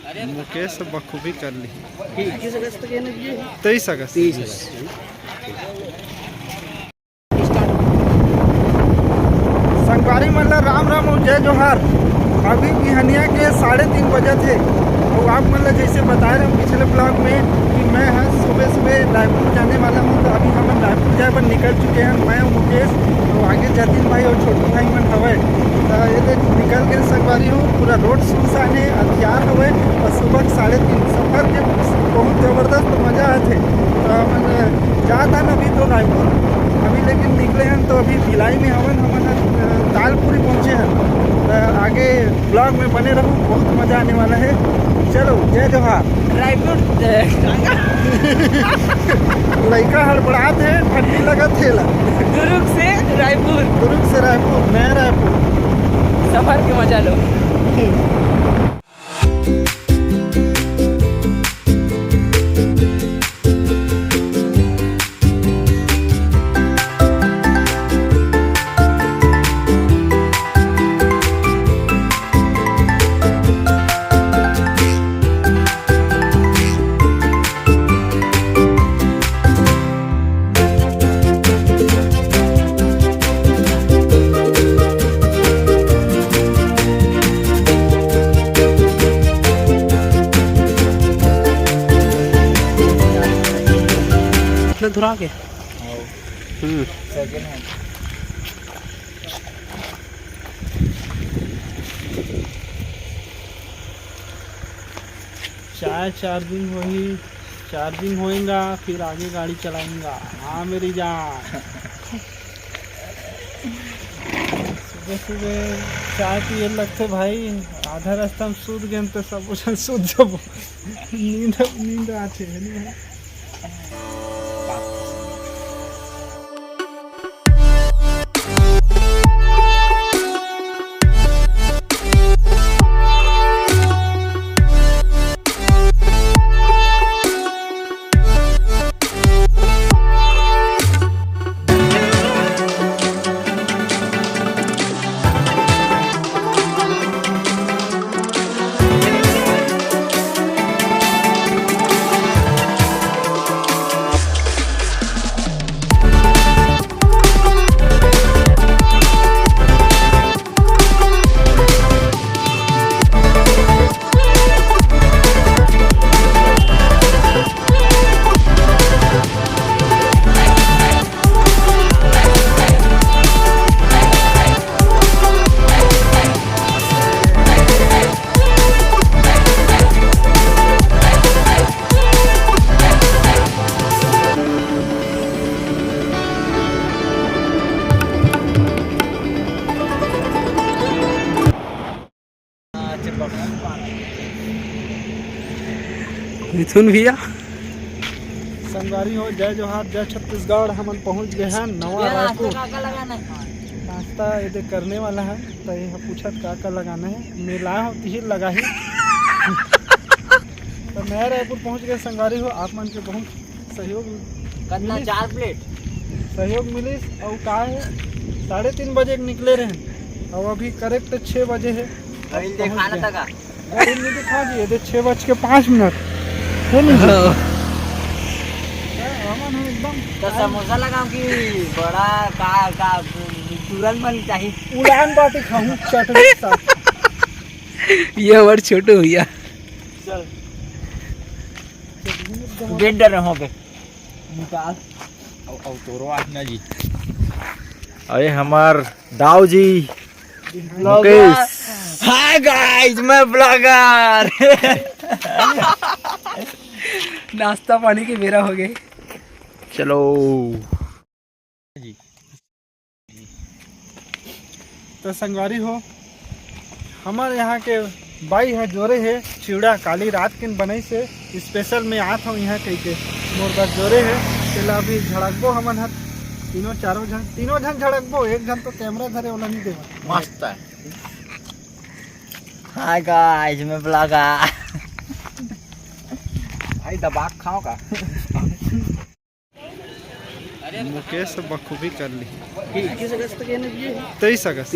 मुकेश बखूबी कर ली। 21 अगस्त के 23 अगस्त। संगवारी मतलब राम राम और जय जोहार। अभी बिहनिया के 3:30 बजे थे। तो आप मतलब जैसे बता रहे हम पिछले ब्लॉग में कि मैं सुबह सुबह रायपुर जाने वाला हूँ। तो अभी हम रायपुर जाए पर निकल चुके हैं, मैं मुकेश तो आगे जतिन भाई और छोटू भाई मन हवे। तो ये निकल के संगवारी हूँ, पूरा रोड सुनसान है, हथियार हवे और सुबह 3:30 सफ़र के बहुत ज़बरदस्त मज़ा आते। तो हम जाता ना अभी तो रायपुर अभी लेकिन निकले हैं तो अभी भिलाई में हवन हमारा तालपुरी पहुँचे हैं। तो आगे ब्लॉग में बने रहूँ, बहुत मज़ा आने वाला है। चलो जय जोहार। रायपुर लड़का हड़बड़ात है, ठंडी लगत है। दुर्ग से रायपुर नया रायपुर सफर के मजा लो। धुरा के सेकंड हैंड 4 दिन होएगा फिर आगे गाड़ी चलाएंगा। हाँ मेरी जान। सुबह सुबह चाय पिए लगते भाई, आधा रास्ता में सूत गए तो सब सूत जब नींद आते है नहीं। मिथुन भैया संगवारी हो जय जोहार जय छत्तीसगढ़। हम पहुंच गए हैं नवा रायपुर। नाश्ता ये करने वाला है तो ये पूछत का लगाना है। मिला हो तिहिर लगा ही तो नया रायपुर पहुंच गए संगवारी हो। आप मन के बहुत सहयोग 4 प्लेट सहयोग मिली। और का है 3:30 बजे निकले रहे और अभी करेक्ट 6 बजे है। गाड़ी नहीं दिखा दिए 6:05 है नहीं। एकदम तो समोसा लगाओ कि बड़ा का तुरंत बन चाहिए। उड़ान बाटी खाऊं चटनी के साथ। ये हमारे छोटू भैया चल बेड रहो पे निकाल औ तोरो आना जी। अरे हमार दाऊ जी मुकेश। हाय गाइस मैं ब्लॉगर। नाश्ता पानी की बेरा हो गई। चलो तो संगवारी हो हमारे यहाँ के बाई है जोरे है चिड़ा काली रात के बनई से स्पेशल में आत हूँ यहाँ कह के मोर बात जोरे है। चला अभी झड़कबो हमन हाथ तीनों जन झड़कबो। एक जन तो कैमरा धरे वाला नहीं देवा। मस्त है। हाय गाइस मैं ब्लॉगर। भाई दबा खाओ का। मुकेश बखूबी कर ली। 21 अगस्त के 23 अगस्त।